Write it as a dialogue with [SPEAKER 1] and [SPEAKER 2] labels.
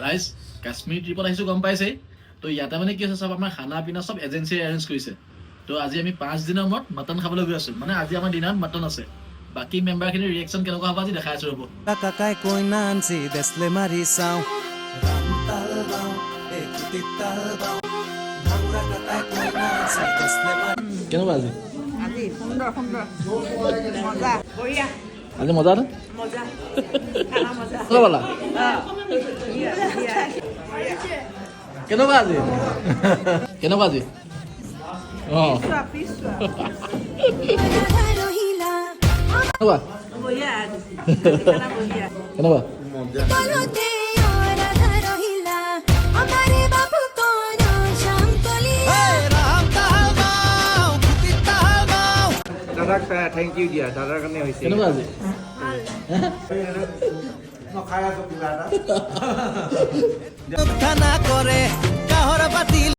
[SPEAKER 1] ৰাইজ কাশ্মীৰ ট্ৰিপত আহিছোঁ গম পাইছেই তো ইয়াতে মানে কি হৈছে চব আমাৰ খানা পিনা চব এজেঞ্চিয়ে এৰেঞ্জ কৰিছে তো আজি আমি 5 দিনৰ মূৰত মটন খাবলৈ গৈ আছোঁ মানে আজি আমাৰ ডিনাৰত মটন আছে বাকী মেম্বাৰখিনিৰ ৰিয়েকশ্যন কেনেকুৱা হ'ব আজি দেখাই আছোঁ ৰ'ব
[SPEAKER 2] কাকাই কৈ নাঞ্চি দেছলে মাৰি চাওঁ ৰামতাল বাওঁ একোটিতাল বাওঁ ভাংৰা কাকাই কৈ নাঞ্চি দেছলে মাৰি
[SPEAKER 1] কেনেকুৱা আজি
[SPEAKER 3] আজি সুন্দৰ মজা বঢ়িয়া
[SPEAKER 1] আজি মজা নে
[SPEAKER 3] মজা খানা মজা
[SPEAKER 1] ব'লা
[SPEAKER 3] ধুনীয়া
[SPEAKER 1] কেনেকুৱা আজি কেনেকুৱা আজি অঁ
[SPEAKER 3] পিছোৱা
[SPEAKER 1] কেনেকুৱা
[SPEAKER 3] বঢ়িয়া খানা বঢ়িয়া
[SPEAKER 1] কেনেকুৱা
[SPEAKER 4] দাদাক থেংক ইউ দিয়া দাদাৰ কাৰণে হৈছে
[SPEAKER 1] কেনেকুৱা আজি
[SPEAKER 4] খাই আছো কিবা এটা
[SPEAKER 2] খানা কৰে